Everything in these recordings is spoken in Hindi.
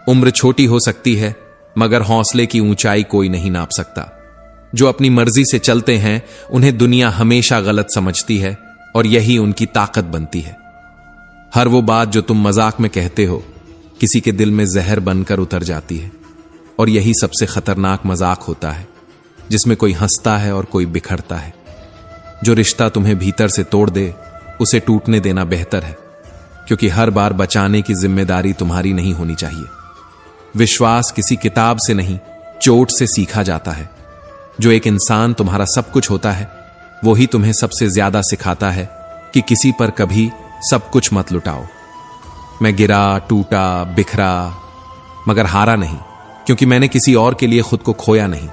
उम्र छोटी हो सकती है, मगर हौसले की ऊंचाई कोई नहीं नाप सकता। जो अपनी मर्जी से चलते हैं उन्हें दुनिया हमेशा गलत समझती है और यही उनकी ताकत बनती है। हर वो बात जो तुम मजाक में कहते हो किसी के दिल में जहर बनकर उतर जाती है, और यही सबसे खतरनाक मजाक होता है, जिसमें कोई हंसता है और कोई बिखरता है। जो रिश्ता तुम्हें भीतर से तोड़ दे उसे टूटने देना बेहतर है, क्योंकि हर बार बचाने की जिम्मेदारी तुम्हारी नहीं होनी चाहिए। विश्वास किसी किताब से नहीं, चोट से सीखा जाता है। जो एक इंसान तुम्हारा सब कुछ होता है वो ही तुम्हें सबसे ज्यादा सिखाता है कि किसी पर कभी सब कुछ मत लुटाओ। मैं गिरा, टूटा, बिखरा, मगर हारा नहीं, क्योंकि मैंने किसी और के लिए खुद को खोया नहीं।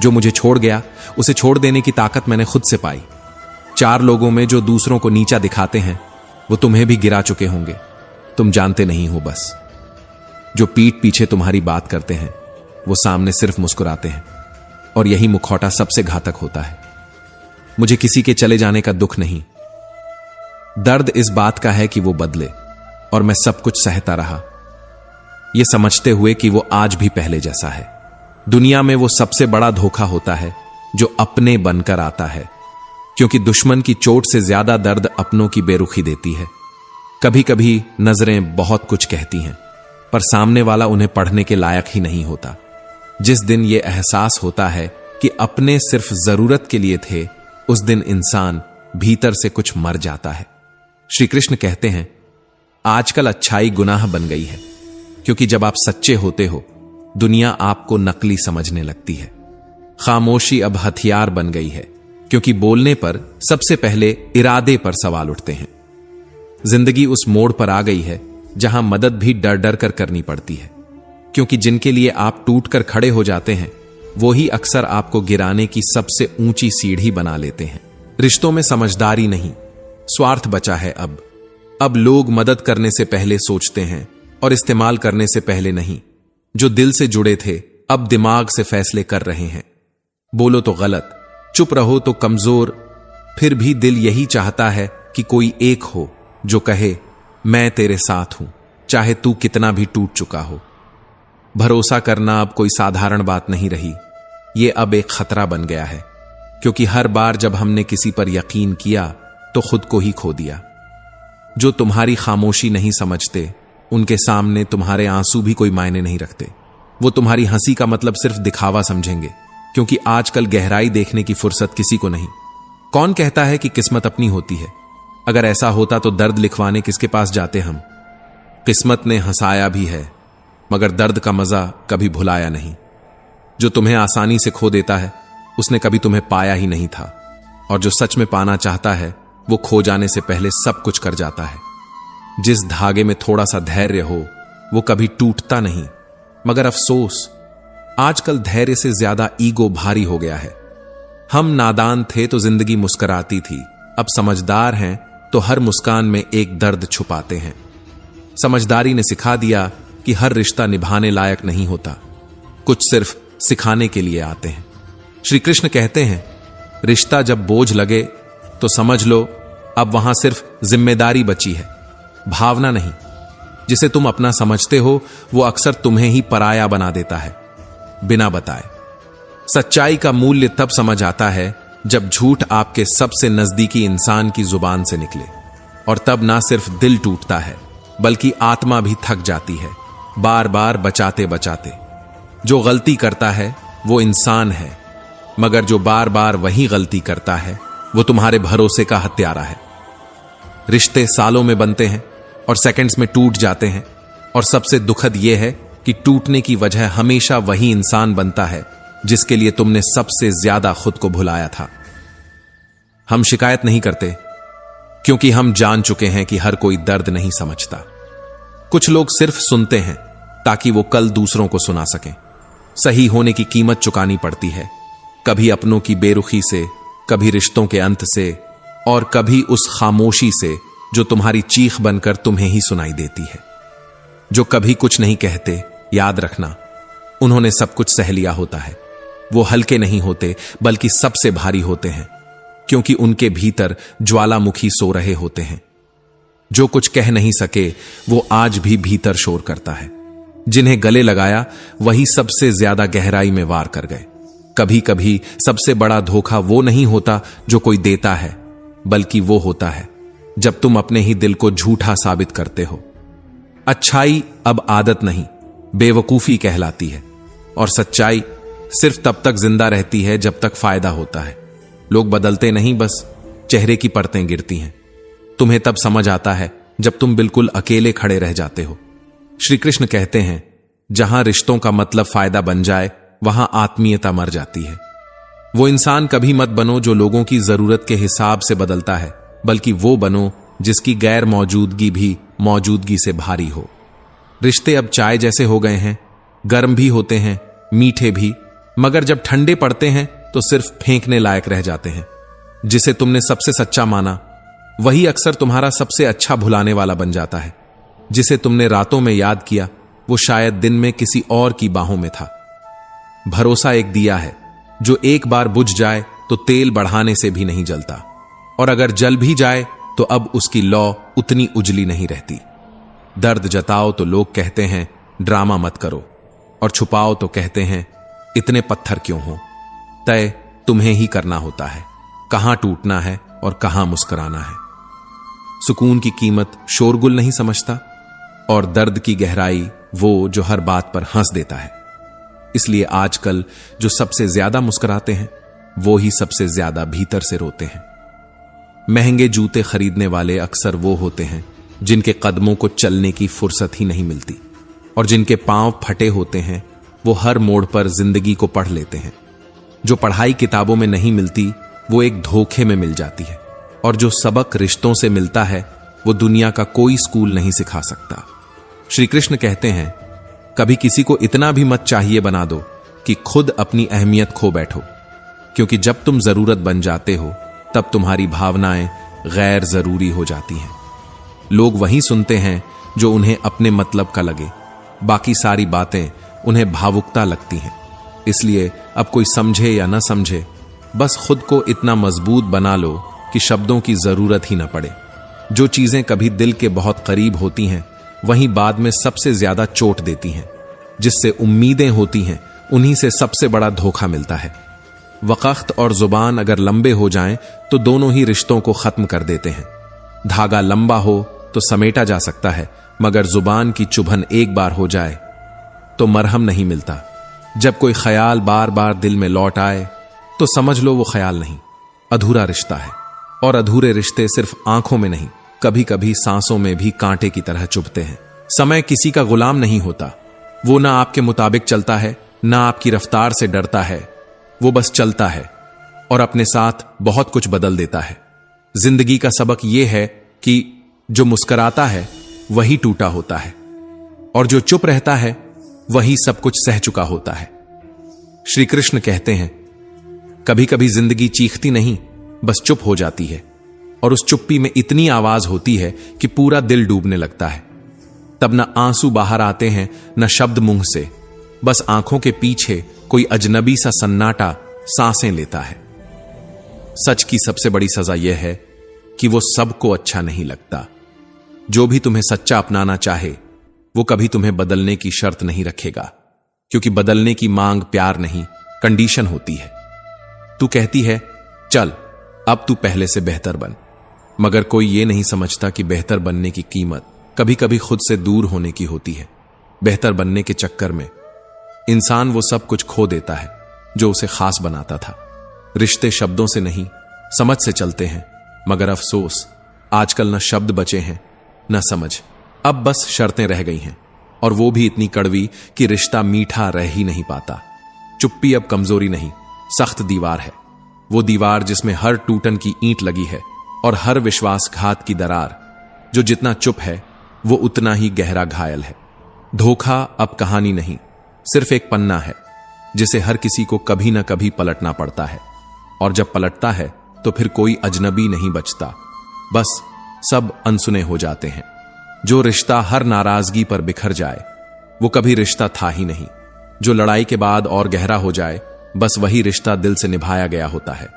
जो मुझे छोड़ गया उसे छोड़ देने की ताकत मैंने खुद से पाई। 4 लोगों में जो दूसरों को नीचा दिखाते हैं वो तुम्हें भी गिरा चुके होंगे, तुम जानते नहीं हो बस। जो पीठ पीछे तुम्हारी बात करते हैं वो सामने सिर्फ मुस्कुराते हैं, और यही मुखौटा सबसे घातक होता है। मुझे किसी के चले जाने का दुख नहीं, दर्द इस बात का है कि वो बदले, और मैं सब कुछ सहता रहा, ये समझते हुए कि वो आज भी पहले जैसा है। दुनिया में वो सबसे बड़ा धोखा होता है जो अपने बनकर आता है, क्योंकि दुश्मन की चोट से ज्यादा दर्द अपनों की बेरुखी देती है। कभी कभी नजरें बहुत कुछ कहती हैं, पर सामने वाला उन्हें पढ़ने के लायक ही नहीं होता। जिस दिन ये एहसास होता है कि अपने सिर्फ जरूरत के लिए थे, उस दिन इंसान भीतर से कुछ मर जाता है। श्री कृष्ण कहते हैं, आजकल अच्छाई गुनाह बन गई है, क्योंकि जब आप सच्चे होते हो दुनिया आपको नकली समझने लगती है। खामोशी अब हथियार बन गई है, क्योंकि बोलने पर सबसे पहले इरादे पर सवाल उठते हैं। जिंदगी उस मोड़ पर आ गई है जहां मदद भी डर डर कर करनी पड़ती है, क्योंकि जिनके लिए आप टूट कर खड़े हो जाते हैं वो ही अक्सर आपको गिराने की सबसे ऊंची सीढ़ी बना लेते हैं। रिश्तों में समझदारी नहीं, स्वार्थ बचा है। अब लोग मदद करने से पहले सोचते हैं और इस्तेमाल करने से पहले नहीं। जो दिल से जुड़े थे अब दिमाग से फैसले कर रहे हैं। बोलो तो गलत, चुप रहो तो कमजोर, फिर भी दिल यही चाहता है कि कोई एक हो जो कहे मैं तेरे साथ हूं, चाहे तू कितना भी टूट चुका हो। भरोसा करना अब कोई साधारण बात नहीं रही, ये अब एक खतरा बन गया है, क्योंकि हर बार जब हमने किसी पर यकीन किया तो खुद को ही खो दिया। जो तुम्हारी खामोशी नहीं समझते उनके सामने तुम्हारे आंसू भी कोई मायने नहीं रखते। वो तुम्हारी हंसी का मतलब सिर्फ दिखावा समझेंगे, क्योंकि आजकल गहराई देखने की फुर्सत किसी को नहीं। कौन कहता है कि किस्मत अपनी होती है? अगर ऐसा होता तो दर्द लिखवाने किसके पास जाते हम? किस्मत ने हंसाया भी है, मगर दर्द का मजा कभी भुलाया नहीं। जो तुम्हें आसानी से खो देता है उसने कभी तुम्हें पाया ही नहीं था, और जो सच में पाना चाहता है वो खो जाने से पहले सब कुछ कर जाता है। जिस धागे में थोड़ा सा धैर्य हो वो कभी टूटता नहीं, मगर अफसोस आजकल धैर्य से ज्यादा ईगो भारी हो गया है। हम नादान थे तो जिंदगी मुस्कुराती थी, अब समझदार हैं तो हर मुस्कान में एक दर्द छुपाते हैं। समझदारी ने सिखा दिया कि हर रिश्ता निभाने लायक नहीं होता, कुछ सिर्फ सिखाने के लिए आते हैं। श्री कृष्ण कहते हैं, रिश्ता जब बोझ लगे तो समझ लो अब वहां सिर्फ जिम्मेदारी बची है, भावना नहीं। जिसे तुम अपना समझते हो वो अक्सर तुम्हें ही पराया बना देता है, बिना बताए। सच्चाई का मूल्य तब समझ आता है जब झूठ आपके सबसे नजदीकी इंसान की जुबान से निकले, और तब ना सिर्फ दिल टूटता है बल्कि आत्मा भी थक जाती है, बार बार बचाते बचाते। जो गलती करता है वो इंसान है, मगर जो बार बार वही गलती करता है वो तुम्हारे भरोसे का हत्यारा है। रिश्ते सालों में बनते हैं और सेकंड्स में टूट जाते हैं, और सबसे दुखद यह है कि टूटने की वजह हमेशा वही इंसान बनता है जिसके लिए तुमने सबसे ज्यादा खुद को भुलाया था। हम शिकायत नहीं करते क्योंकि हम जान चुके हैं कि हर कोई दर्द नहीं समझता। कुछ लोग सिर्फ सुनते हैं ताकि वो कल दूसरों को सुना सकें। सही होने की कीमत चुकानी पड़ती है, कभी अपनों की बेरुखी से, कभी रिश्तों के अंत से, और कभी उस खामोशी से जो तुम्हारी चीख बनकर तुम्हें ही सुनाई देती है। जो कभी कुछ नहीं कहते, याद रखना उन्होंने सब कुछ सह लिया होता है। वो हल्के नहीं होते बल्कि सबसे भारी होते हैं, क्योंकि उनके भीतर ज्वालामुखी सो रहे होते हैं। जो कुछ कह नहीं सके वो आज भी भीतर शोर करता है। जिन्हें गले लगाया वही सबसे ज्यादा गहराई में वार कर गए। कभी कभी सबसे बड़ा धोखा वो नहीं होता जो कोई देता है, बल्कि वो होता है जब तुम अपने ही दिल को झूठा साबित करते हो। अच्छाई अब आदत नहीं, बेवकूफी कहलाती है, और सच्चाई सिर्फ तब तक जिंदा रहती है जब तक फायदा होता है। लोग बदलते नहीं, बस चेहरे की परतें गिरती हैं। तुम्हें तब समझ आता है जब तुम बिल्कुल अकेले खड़े रह जाते हो। श्री कृष्ण कहते हैं, जहां रिश्तों का मतलब फायदा बन जाए वहां आत्मीयता मर जाती है। वो इंसान कभी मत बनो जो लोगों की जरूरत के हिसाब से बदलता है, बल्कि वो बनो जिसकी गैर मौजूदगी भी मौजूदगी से भारी हो। रिश्ते अब चाय जैसे हो गए हैं, गर्म भी होते हैं, मीठे भी, मगर जब ठंडे पड़ते हैं तो सिर्फ फेंकने लायक रह जाते हैं। जिसे तुमने सबसे सच्चा माना वही अक्सर तुम्हारा सबसे अच्छा भुलाने वाला बन जाता है। जिसे तुमने रातों में याद किया वो शायद दिन में किसी और की बाहों में था। भरोसा एक दिया है जो एक बार बुझ जाए तो तेल बढ़ाने से भी नहीं जलता, और अगर जल भी जाए तो अब उसकी लौ उतनी उजली नहीं रहती। दर्द जताओ तो लोग कहते हैं ड्रामा मत करो, और छुपाओ तो कहते हैं इतने पत्थर क्यों हो। तय तुम्हें ही करना होता है, कहां टूटना है और कहां मुस्कुराना है। सुकून की कीमत शोरगुल नहीं समझता, और दर्द की गहराई वो जो हर बात पर हंस देता है। इसलिए आजकल जो सबसे ज्यादा मुस्कुराते हैं वो ही सबसे ज्यादा भीतर से रोते हैं। महंगे जूते खरीदने वाले अक्सर वो होते हैं जिनके कदमों को चलने की फुर्सत ही नहीं मिलती, और जिनके पांव फटे होते हैं वो हर मोड़ पर जिंदगी को पढ़ लेते हैं। जो पढ़ाई किताबों में नहीं मिलती वो एक धोखे में मिल जाती है, और जो सबक रिश्तों से मिलता है वो दुनिया का कोई स्कूल नहीं सिखा सकता। श्री कृष्ण कहते हैं, कभी किसी को इतना भी मत चाहिए बना दो कि खुद अपनी अहमियत खो बैठो, क्योंकि जब तुम जरूरत बन जाते हो तब तुम्हारी भावनाएं गैर जरूरी हो जाती हैं। लोग वही सुनते हैं जो उन्हें अपने मतलब का लगे, बाकी सारी बातें उन्हें भावुकता लगती हैं। इसलिए अब कोई समझे या न समझे, बस खुद को इतना मजबूत बना लो कि शब्दों की जरूरत ही न पड़े। जो चीजें कभी दिल के बहुत करीब होती हैं वहीं बाद में सबसे ज्यादा चोट देती हैं। जिससे उम्मीदें होती हैं उन्हीं से सबसे बड़ा धोखा मिलता है। वक़्त और जुबान अगर लंबे हो जाएं तो दोनों ही रिश्तों को खत्म कर देते हैं। धागा लंबा हो तो समेटा जा सकता है, मगर जुबान की चुभन एक बार हो जाए तो मरहम नहीं मिलता। जब कोई ख्याल बार बार दिल में लौट आए तो समझ लो वो ख्याल नहीं, अधूरा रिश्ता है। और अधूरे रिश्ते सिर्फ आंखों में नहीं, कभी कभी सांसों में भी कांटे की तरह चुभते हैं। समय किसी का गुलाम नहीं होता, वो ना आपके मुताबिक चलता है ना आपकी रफ्तार से डरता है। वो बस चलता है और अपने साथ बहुत कुछ बदल देता है। जिंदगी का सबक यह है कि जो मुस्कुराता है वही टूटा होता है, और जो चुप रहता है वही सब कुछ सह चुका होता है। श्री कृष्ण कहते हैं, कभी कभी जिंदगी चीखती नहीं, बस चुप हो जाती है, और उस चुप्पी में इतनी आवाज होती है कि पूरा दिल डूबने लगता है। तब न आंसू बाहर आते हैं न शब्द मुंह से, बस आंखों के पीछे कोई अजनबी सा सन्नाटा सांसें लेता है। सच की सबसे बड़ी सजा यह है कि वो सबको अच्छा नहीं लगता। जो भी तुम्हें सच्चा अपनाना चाहे वो कभी तुम्हें बदलने की शर्त नहीं रखेगा, क्योंकि बदलने की मांग प्यार नहीं, कंडीशन होती है। तू कहती है चल अब तू पहले से बेहतर बन, मगर कोई ये नहीं समझता कि बेहतर बनने की कीमत कभी कभी खुद से दूर होने की होती है। बेहतर बनने के चक्कर में इंसान वो सब कुछ खो देता है जो उसे खास बनाता था। रिश्ते शब्दों से नहीं समझ से चलते हैं, मगर अफसोस आजकल न शब्द बचे हैं न समझ। अब बस शर्तें रह गई हैं, और वो भी इतनी कड़वी कि रिश्ता मीठा रह ही नहीं पाता। चुप्पी अब कमजोरी नहीं, सख्त दीवार है। वो दीवार जिसमें हर टूटन की ईंट लगी है और हर विश्वासघात की दरार। जो जितना चुप है वो उतना ही गहरा घायल है। धोखा अब कहानी नहीं, सिर्फ एक पन्ना है जिसे हर किसी को कभी ना कभी पलटना पड़ता है, और जब पलटता है तो फिर कोई अजनबी नहीं बचता, बस सब अनसुने हो जाते हैं। जो रिश्ता हर नाराजगी पर बिखर जाए वो कभी रिश्ता था ही नहीं। जो लड़ाई के बाद और गहरा हो जाए बस वही रिश्ता दिल से निभाया गया होता है।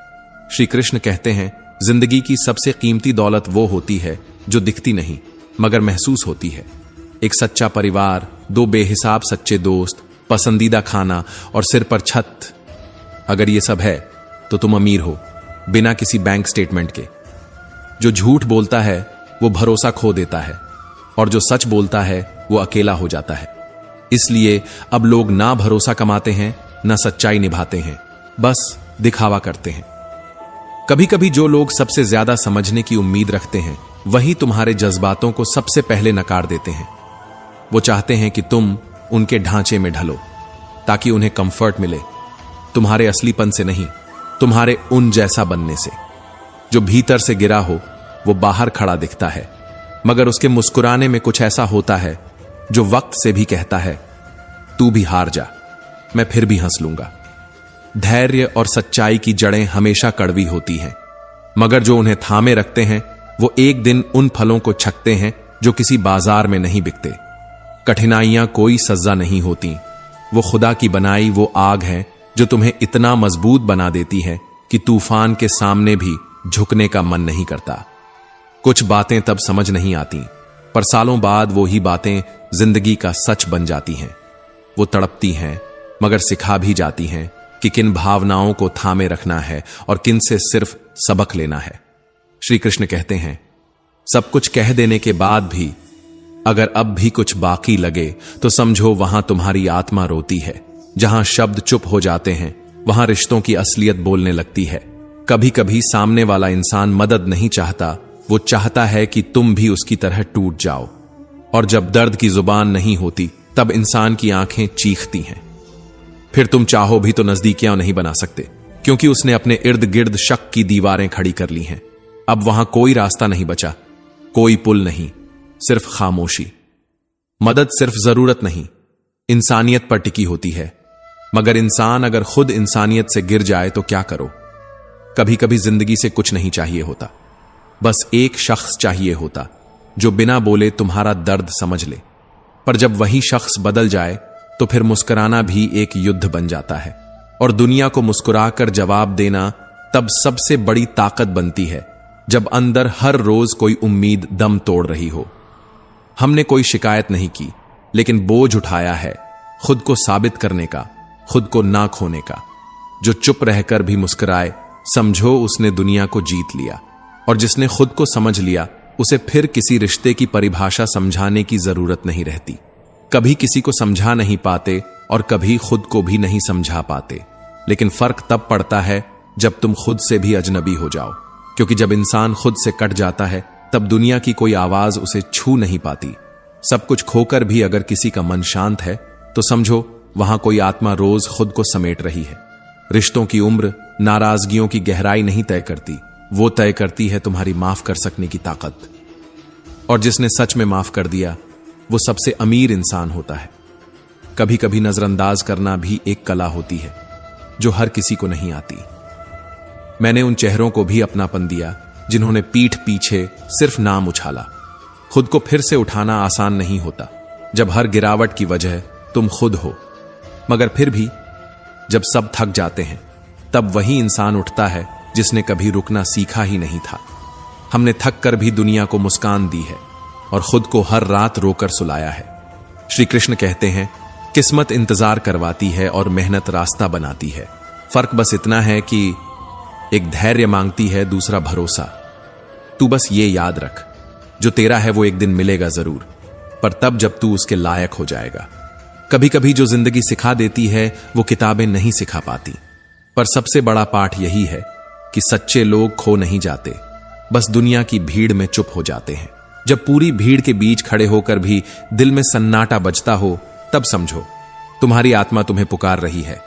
श्री कृष्ण कहते हैं, जिंदगी की सबसे कीमती दौलत वो होती है जो दिखती नहीं मगर महसूस होती है। एक सच्चा परिवार, 2 बेहिसाब सच्चे दोस्त, पसंदीदा खाना और सिर पर छत। अगर ये सब है तो तुम अमीर हो, बिना किसी बैंक स्टेटमेंट के। जो झूठ बोलता है वो भरोसा खो देता है, और जो सच बोलता है वो अकेला हो जाता है। इसलिए अब लोग ना भरोसा कमाते हैं, ना सच्चाई निभाते हैं, बस दिखावा करते हैं। कभी कभी जो लोग सबसे ज्यादा समझने की उम्मीद रखते हैं, वही तुम्हारे जज्बातों को सबसे पहले नकार देते हैं। वो चाहते हैं कि तुम उनके ढांचे में ढलो, ताकि उन्हें कंफर्ट मिले, तुम्हारे असलीपन से नहीं, तुम्हारे उन जैसा बनने से। जो भीतर से गिरा हो वो बाहर खड़ा दिखता है, मगर उसके मुस्कुराने में कुछ ऐसा होता है जो वक्त से भी कहता है, तू भी हार जा, मैं फिर भी हंस लूंगा। धैर्य और सच्चाई की जड़ें हमेशा कड़वी होती हैं, मगर जो उन्हें थामे रखते हैं वो एक दिन उन फलों को छकते हैं जो किसी बाजार में नहीं बिकते। कठिनाइयां कोई सजा नहीं होती, वो खुदा की बनाई वो आग है जो तुम्हें इतना मजबूत बना देती है कि तूफान के सामने भी झुकने का मन नहीं करता। कुछ बातें तब समझ नहीं आती, पर सालों बाद वो ही बातें जिंदगी का सच बन जाती हैं। वो तड़पती हैं, मगर सिखा भी जाती हैं कि किन भावनाओं को थामे रखना है और किन से सिर्फ सबक लेना है। श्री कृष्ण कहते हैं, सब कुछ कह देने के बाद भी अगर अब भी कुछ बाकी लगे तो समझो वहां तुम्हारी आत्मा रोती है। जहां शब्द चुप हो जाते हैं वहां रिश्तों की असलियत बोलने लगती है। कभी कभी सामने वाला इंसान मदद नहीं चाहता, वो चाहता है कि तुम भी उसकी तरह टूट जाओ। और जब दर्द की जुबान नहीं होती तब इंसान की आंखें चीखती हैं। फिर तुम चाहो भी तो नजदीकियां नहीं बना सकते, क्योंकि उसने अपने इर्द गिर्द शक की दीवारें खड़ी कर ली हैं। अब वहां कोई रास्ता नहीं बचा, कोई पुल नहीं, सिर्फ खामोशी। मदद सिर्फ जरूरत नहीं, इंसानियत पर टिकी होती है। मगर इंसान अगर खुद इंसानियत से गिर जाए तो क्या करो? कभी कभी जिंदगी से कुछ नहीं चाहिए होता, बस एक शख्स चाहिए होता जो बिना बोले तुम्हारा दर्द समझ ले। पर जब वही शख्स बदल जाए तो फिर मुस्कुराना भी एक युद्ध बन जाता है, और दुनिया को मुस्कुराकर जवाब देना तब सबसे बड़ी ताकत बनती है जब अंदर हर रोज कोई उम्मीद दम तोड़ रही हो। हमने कोई शिकायत नहीं की, लेकिन बोझ उठाया है खुद को साबित करने का, खुद को ना खोने का। जो चुप रहकर भी मुस्कुराए, समझो उसने दुनिया को जीत लिया। और जिसने खुद को समझ लिया, उसे फिर किसी रिश्ते की परिभाषा समझाने की जरूरत नहीं रहती। कभी किसी को समझा नहीं पाते और कभी खुद को भी नहीं समझा पाते, लेकिन फर्क तब पड़ता है जब तुम खुद से भी अजनबी हो जाओ। क्योंकि जब इंसान खुद से कट जाता है तब दुनिया की कोई आवाज उसे छू नहीं पाती। सब कुछ खोकर भी अगर किसी का मन शांत है तो समझो वहां कोई आत्मा रोज खुद को समेट रही है। रिश्तों की उम्र नाराजगियों की गहराई नहीं तय करती, वो तय करती है तुम्हारी माफ कर सकने की ताकत। और जिसने सच में माफ कर दिया वो सबसे अमीर इंसान होता है। कभी कभी नजरअंदाज करना भी एक कला होती है जो हर किसी को नहीं आती। मैंने उन चेहरों को भी अपनापन दिया जिन्होंने पीठ पीछे सिर्फ नाम उछाला। खुद को फिर से उठाना आसान नहीं होता जब हर गिरावट की वजह तुम खुद हो, मगर फिर भी जब सब थक जाते हैं तब वही इंसान उठता है जिसने कभी रुकना सीखा ही नहीं था। हमने थक कर भी दुनिया को मुस्कान दी है और खुद को हर रात रोकर सुलाया है। श्री कृष्ण कहते हैं, किस्मत इंतजार करवाती है और मेहनत रास्ता बनाती है। फर्क बस इतना है कि एक धैर्य मांगती है, दूसरा भरोसा। तू बस ये याद रख, जो तेरा है वो एक दिन मिलेगा जरूर, पर तब जब तू उसके लायक हो जाएगा। कभी कभी जो जिंदगी सिखा देती है वो किताबें नहीं सिखा पाती, पर सबसे बड़ा पाठ यही है कि सच्चे लोग खो नहीं जाते, बस दुनिया की भीड़ में चुप हो जाते हैं। जब पूरी भीड़ के बीच खड़े होकर भी दिल में सन्नाटा बजता हो, तब समझो तुम्हारी आत्मा तुम्हें पुकार रही है।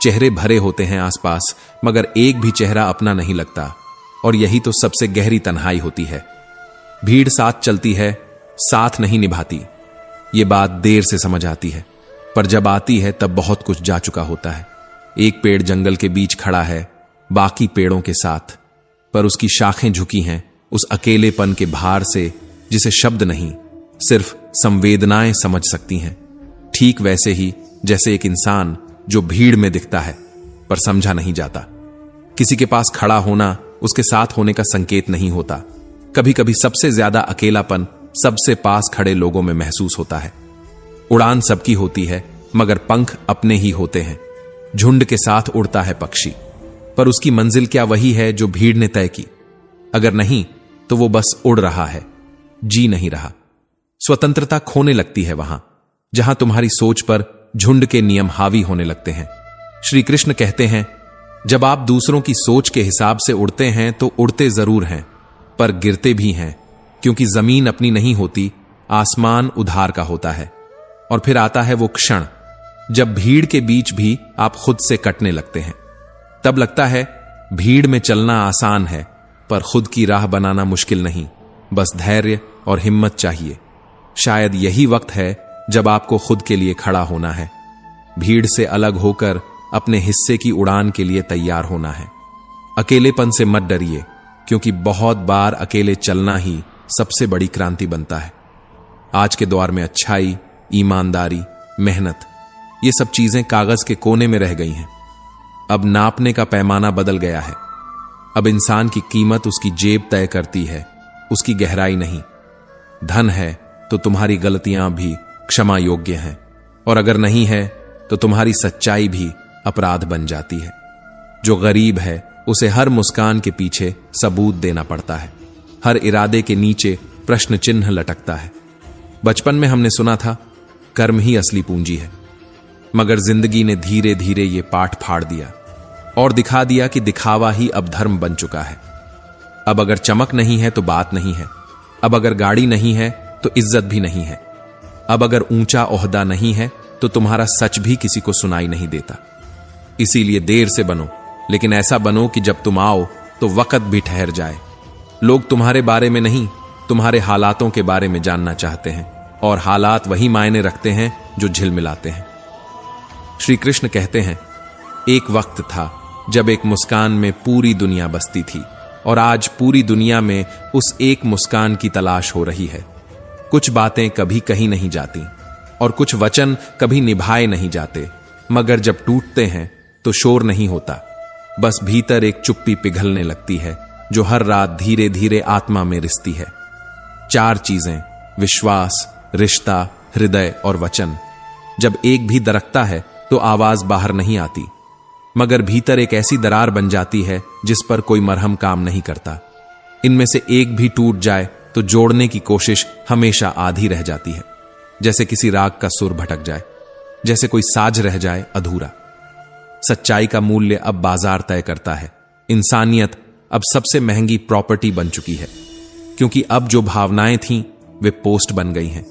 चेहरे भरे होते हैं आसपास, मगर एक भी चेहरा अपना नहीं लगता, और यही तो सबसे गहरी तन्हाई होती है। भीड़ साथ चलती है, साथ नहीं निभाती। ये बात देर से समझ आती है, पर जब आती है तब बहुत कुछ जा चुका होता है। एक पेड़ जंगल के बीच खड़ा है बाकी पेड़ों के साथ, पर उसकी शाखें झुकी हैं उस अकेलेपन के भार से जिसे शब्द नहीं, सिर्फ संवेदनाएं समझ सकती हैं। ठीक वैसे ही जैसे एक इंसान जो भीड़ में दिखता है पर समझा नहीं जाता। किसी के पास खड़ा होना उसके साथ होने का संकेत नहीं होता। कभी कभी सबसे ज्यादा अकेलापन सबसे पास खड़े लोगों में महसूस होता है। उड़ान सबकी होती है, मगर पंख अपने ही होते हैं। झुंड के साथ उड़ता है पक्षी, पर उसकी मंजिल क्या वही है जो भीड़ ने तय की? अगर नहीं तो वो बस उड़ रहा है, जी नहीं रहा। स्वतंत्रता खोने लगती है वहां जहां तुम्हारी सोच पर झुंड के नियम हावी होने लगते हैं। श्री कृष्ण कहते हैं, जब आप दूसरों की सोच के हिसाब से उड़ते हैं तो उड़ते जरूर हैं, पर गिरते भी हैं, क्योंकि जमीन अपनी नहीं होती, आसमान उधार का होता है। और फिर आता है वो क्षण जब भीड़ के बीच भी आप खुद से कटने लगते हैं। तब लगता है भीड़ में चलना आसान है, पर खुद की राह बनाना मुश्किल नहीं, बस धैर्य और हिम्मत चाहिए। शायद यही वक्त है जब आपको खुद के लिए खड़ा होना है, भीड़ से अलग होकर अपने हिस्से की उड़ान के लिए तैयार होना है। अकेलेपन से मत डरिए, क्योंकि बहुत बार अकेले चलना ही सबसे बड़ी क्रांति बनता है। आज के दौर में अच्छाई, ईमानदारी, मेहनत, ये सब चीजें कागज के कोने में रह गई हैं। अब नापने का पैमाना बदल गया है। अब इंसान की कीमत उसकी जेब तय करती है, उसकी गहराई नहीं। धन है तो तुम्हारी गलतियां भी क्षमा योग्य हैं, और अगर नहीं है तो तुम्हारी सच्चाई भी अपराध बन जाती है। जो गरीब है उसे हर मुस्कान के पीछे सबूत देना पड़ता है, हर इरादे के नीचे प्रश्न चिन्ह लटकता है। बचपन में हमने सुना था, कर्म ही असली पूंजी है, मगर जिंदगी ने धीरे धीरे ये पाठ फाड़ दिया और दिखा दिया कि दिखावा ही अब धर्म बन चुका है। अब अगर चमक नहीं है तो बात नहीं है, अब अगर गाड़ी नहीं है तो इज्जत भी नहीं है, अब अगर ऊंचा ओहदा नहीं है तो तुम्हारा सच भी किसी को सुनाई नहीं देता। इसीलिए देर से बनो, लेकिन ऐसा बनो कि जब तुम आओ तो वक्त भी ठहर जाए। लोग तुम्हारे बारे में नहीं, तुम्हारे हालातों के बारे में जानना चाहते हैं, और हालात वही मायने रखते हैं जो झिलमिलाते हैं। श्री कृष्ण कहते हैं, एक वक्त था जब एक मुस्कान में पूरी दुनिया बसती थी, और आज पूरी दुनिया में उस एक मुस्कान की तलाश हो रही है। कुछ बातें कभी कही नहीं जाती, और कुछ वचन कभी निभाए नहीं जाते, मगर जब टूटते हैं तो शोर नहीं होता, बस भीतर एक चुप्पी पिघलने लगती है जो हर रात धीरे धीरे आत्मा में रिसती है। 4 चीजें, विश्वास, रिश्ता, हृदय और वचन, जब एक भी दरकता है तो आवाज बाहर नहीं आती, मगर भीतर एक ऐसी दरार बन जाती है जिस पर कोई मरहम काम नहीं करता। इनमें से एक भी टूट जाए तो जोड़ने की कोशिश हमेशा आधी रह जाती है, जैसे किसी राग का सुर भटक जाए, जैसे कोई साज रह जाए अधूरा। सच्चाई का मूल्य अब बाजार तय करता है। इंसानियत अब सबसे महंगी प्रॉपर्टी बन चुकी है, क्योंकि अब जो भावनाएं थीं वे पोस्ट बन गई हैं,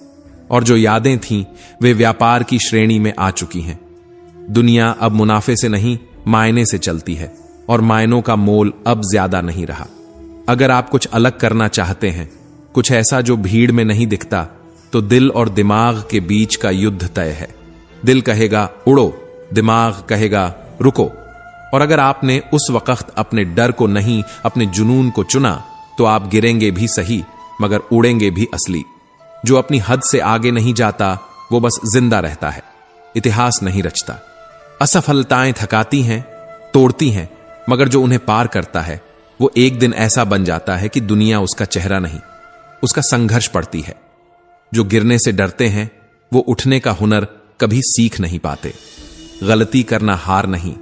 और जो यादें थीं वे व्यापार की श्रेणी में आ चुकी हैं। दुनिया अब मुनाफे से नहीं, मायने से चलती है, और मायनों का मोल अब ज्यादा नहीं रहा। अगर आप कुछ अलग करना चाहते हैं, कुछ ऐसा जो भीड़ में नहीं दिखता, तो दिल और दिमाग के बीच का युद्ध तय है। दिल कहेगा उड़ो, दिमाग कहेगा रुको। और अगर आपने उस वक्त अपने डर को नहीं, अपने जुनून को चुना, तो आप गिरेंगे भी सही, मगर उड़ेंगे भी असली। जो अपनी हद से आगे नहीं जाता वो बस जिंदा रहता है, इतिहास नहीं रचता। असफलताएं थकाती हैं, तोड़ती हैं, मगर जो उन्हें पार करता है वो एक दिन ऐसा बन जाता है कि दुनिया उसका चेहरा नहीं, उसका संघर्ष पड़ती है। जो गिरने से डरते हैं वो उठने का हुनर कभी सीख नहीं पाते। गलती करना हार नहीं,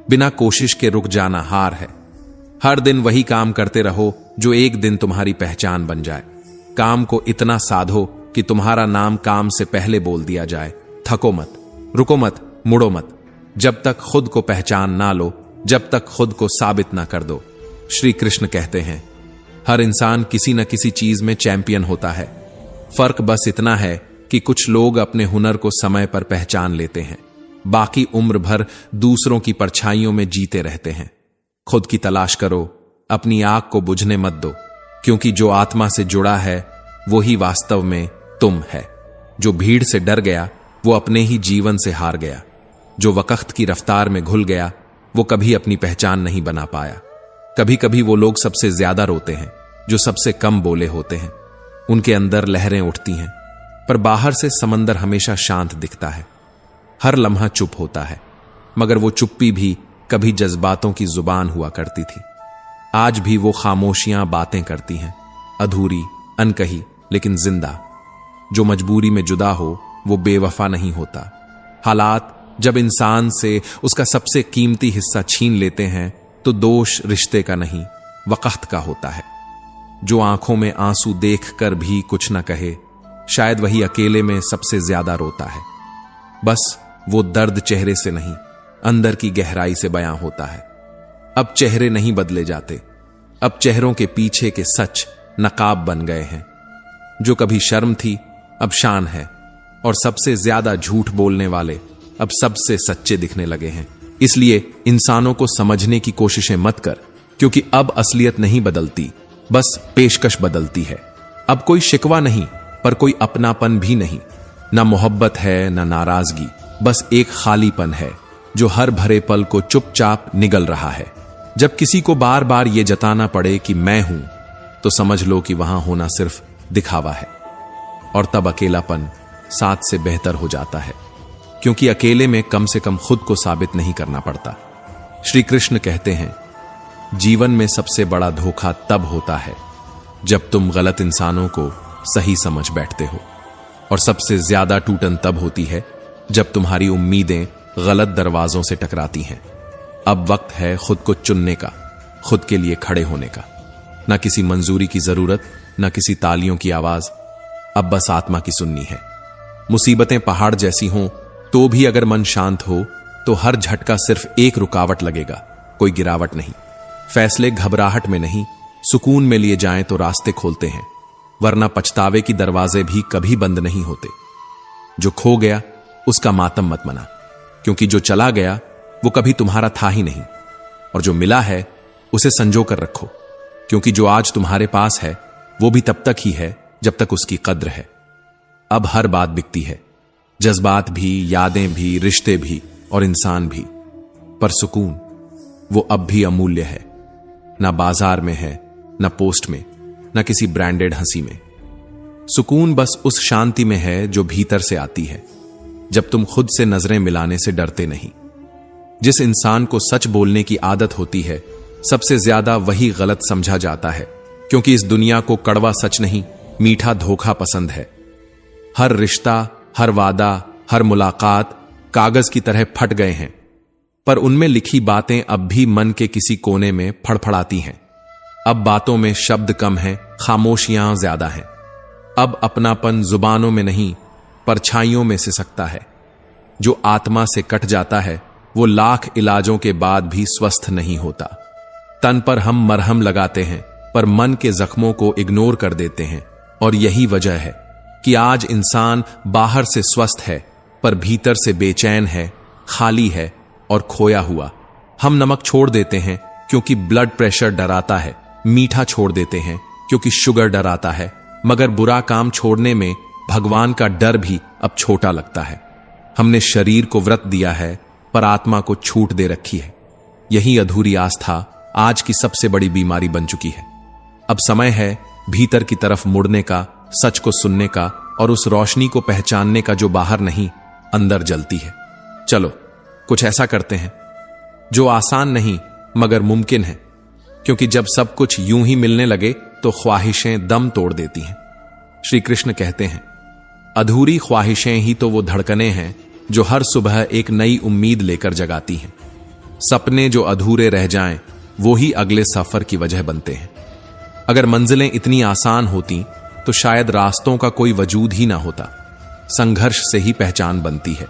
बिना कोशिश के रुक जाना हार है। हर दिन वही काम करते रहो जो एक दिन तुम्हारी पहचान बन जाए। काम को इतना साधो कि तुम्हारा नाम काम से पहले बोल दिया जाए। थको मत, रुको मत, मुड़ो मत, जब तक खुद को पहचान ना लो, जब तक खुद को साबित ना कर दो। श्री कृष्ण कहते हैं, हर इंसान किसी न किसी चीज में चैंपियन होता है। फर्क बस इतना है कि कुछ लोग अपने हुनर को समय पर पहचान लेते हैं, बाकी उम्र भर दूसरों की परछाइयों में जीते रहते हैं। खुद की तलाश करो, अपनी आग को बुझने मत दो, क्योंकि जो आत्मा से जुड़ा है वो ही वास्तव में तुम है। जो भीड़ से डर गया वो अपने ही जीवन से हार गया। जो वक्त की रफ्तार में घुल गया वो कभी अपनी पहचान नहीं बना पाया। कभी कभी वो लोग सबसे ज्यादा रोते हैं जो सबसे कम बोले होते हैं। उनके अंदर लहरें उठती हैं, पर बाहर से समंदर हमेशा शांत दिखता है। हर लम्हा चुप होता है, मगर वो चुप्पी भी कभी जज्बातों की जुबान हुआ करती थी। आज भी वो खामोशियां बातें करती हैं, अधूरी, अनकही, लेकिन जिंदा। जो मजबूरी में जुदा हो वो बेवफा नहीं होता। हालात जब इंसान से उसका सबसे कीमती हिस्सा छीन लेते हैं तो दोष रिश्ते का नहीं, वक़्त का होता है। जो आंखों में आंसू देखकर भी कुछ न कहे, शायद वही अकेले में सबसे ज्यादा रोता है। बस वो दर्द चेहरे से नहीं, अंदर की गहराई से बयां होता है। अब चेहरे नहीं बदले जाते, अब चेहरों के पीछे के सच नकाब बन गए हैं। जो कभी शर्म थी अब शान है, और सबसे ज्यादा झूठ बोलने वाले अब सबसे सच्चे दिखने लगे हैं। इसलिए इंसानों को समझने की कोशिशें मत कर, क्योंकि अब असलियत नहीं बदलती, बस पेशकश बदलती है। अब कोई शिकवा नहीं, पर कोई अपनापन भी नहीं। ना मोहब्बत है ना नाराजगी, बस एक खालीपन है जो हर भरे पल को चुपचाप निगल रहा है। जब किसी को बार बार ये जताना पड़े कि मैं हूं, तो समझ लो कि वहां होना सिर्फ दिखावा है। और तब अकेलापन साथ से बेहतर हो जाता है, क्योंकि अकेले में कम से कम खुद को साबित नहीं करना पड़ता। श्री कृष्ण कहते हैं, जीवन में सबसे बड़ा धोखा तब होता है जब तुम गलत इंसानों को सही समझ बैठते हो, और सबसे ज्यादा टूटन तब होती है जब तुम्हारी उम्मीदें गलत दरवाजों से टकराती हैं। अब वक्त है खुद को चुनने का, खुद के लिए खड़े होने का। ना किसी मंजूरी की जरूरत, ना किसी तालियों की आवाज, अब बस आत्मा की सुननी है। मुसीबतें पहाड़ जैसी हों तो भी अगर मन शांत हो तो हर झटका सिर्फ एक रुकावट लगेगा, कोई गिरावट नहीं। फैसले घबराहट में नहीं, सुकून में लिए जाएं तो रास्ते खोलते हैं, वरना पछतावे की दरवाजे भी कभी बंद नहीं होते। जो खो गया उसका मातम मत मना, क्योंकि जो चला गया वो कभी तुम्हारा था ही नहीं। और जो मिला है उसे संजो कर रखो, क्योंकि जो आज तुम्हारे पास है वो भी तब तक ही है जब तक उसकी कद्र है। अब हर बात बिकती है, जज्बात भी, यादें भी, रिश्ते भी और इंसान भी, पर सुकून वो अब भी अमूल्य है। ना बाजार में है, ना पोस्ट में, ना किसी ब्रांडेड हंसी में। सुकून बस उस शांति में है जो भीतर से आती है, जब तुम खुद से नजरें मिलाने से डरते नहीं। जिस इंसान को सच बोलने की आदत होती है, सबसे ज्यादा वही गलत समझा जाता है, क्योंकि इस दुनिया को कड़वा सच नहीं, मीठा धोखा पसंद है। हर रिश्ता, हर वादा, हर मुलाकात कागज की तरह फट गए हैं, पर उनमें लिखी बातें अब भी मन के किसी कोने में फड़फड़ाती हैं। अब बातों में शब्द कम हैं, खामोशियां ज्यादा हैं। अब अपनापन जुबानों में नहीं, परछाइयों में सिसकता है। जो आत्मा से कट जाता है वो लाख इलाजों के बाद भी स्वस्थ नहीं होता। तन पर हम मरहम लगाते हैं, पर मन के जख्मों को इग्नोर कर देते हैं। और यही वजह है कि आज इंसान बाहर से स्वस्थ है, पर भीतर से बेचैन है, खाली है और खोया हुआ। हम नमक छोड़ देते हैं क्योंकि ब्लड प्रेशर डराता है, मीठा छोड़ देते हैं क्योंकि शुगर डराता है, मगर बुरा काम छोड़ने में भगवान का डर भी अब छोटा लगता है। हमने शरीर को व्रत दिया है, पर आत्मा को छूट दे रखी है। यही अधूरी आस्था आज की सबसे बड़ी बीमारी बन चुकी है। अब समय है भीतर की तरफ मुड़ने का, सच को सुनने का और उस रोशनी को पहचानने का जो बाहर नहीं, अंदर जलती है। चलो कुछ ऐसा करते हैं जो आसान नहीं मगर मुमकिन है, क्योंकि जब सब कुछ यूं ही मिलने लगे तो ख्वाहिशें दम तोड़ देती हैं। श्री कृष्ण कहते हैं, अधूरी ख्वाहिशें ही तो वो धड़कनें हैं जो हर सुबह एक नई उम्मीद लेकर जगाती हैं। सपने जो अधूरे रह जाएं, वो ही अगले सफर की वजह बनते हैं। अगर मंजिलें इतनी आसान होती तो शायद रास्तों का कोई वजूद ही ना होता। संघर्ष से ही पहचान बनती है।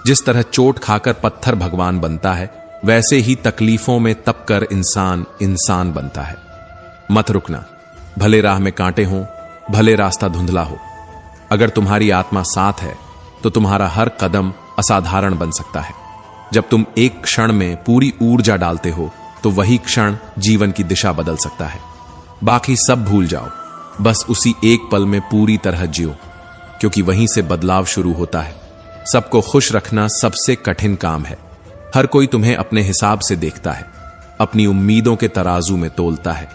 जिस तरह चोट खाकर पत्थर भगवान बनता है, वैसे ही तकलीफों में तपकर इंसान इंसान बनता है। मत रुकना, भले राह में कांटे हों, भले रास्ता धुंधला हो। अगर तुम्हारी आत्मा साथ है तो तुम्हारा हर कदम असाधारण बन सकता है। जब तुम एक क्षण में पूरी ऊर्जा डालते हो तो वही क्षण जीवन की दिशा बदल सकता है। बाकी सब भूल जाओ, बस उसी एक पल में पूरी तरह जियो, क्योंकि वहीं से बदलाव शुरू होता है। सबको खुश रखना सबसे कठिन काम है। हर कोई तुम्हें अपने हिसाब से देखता है, अपनी उम्मीदों के तराजू में तोलता है,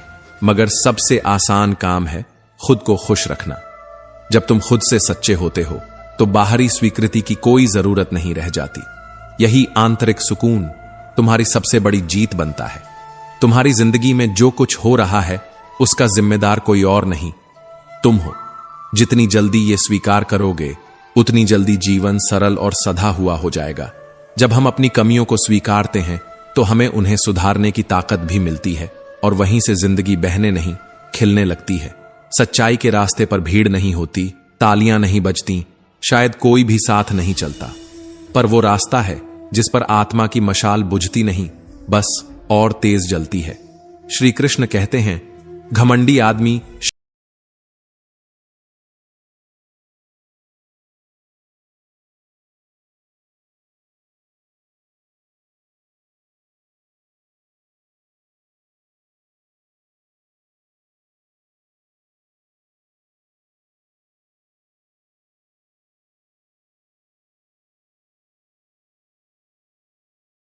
मगर सबसे आसान काम है खुद को खुश रखना। जब तुम खुद से सच्चे होते हो तो बाहरी स्वीकृति की कोई जरूरत नहीं रह जाती। यही आंतरिक सुकून तुम्हारी सबसे बड़ी जीत बनता है। तुम्हारी जिंदगी में जो कुछ हो रहा है उसका जिम्मेदार कोई और नहीं, तुम हो। जितनी जल्दी ये स्वीकार करोगे उतनी जल्दी जीवन सरल और सधा हुआ हो जाएगा। जब हम अपनी कमियों को स्वीकारते हैं तो हमें उन्हें सुधारने की ताकत भी मिलती है और वहीं से जिंदगी बहने नहीं खिलने लगती है। सच्चाई के रास्ते पर भीड़ नहीं होती, तालियां नहीं बजती, शायद कोई भी साथ नहीं चलता, पर वो रास्ता है जिस पर आत्मा की मशाल बुझती नहीं, बस और तेज जलती है। श्री कृष्ण कहते हैं, घमंडी आदमी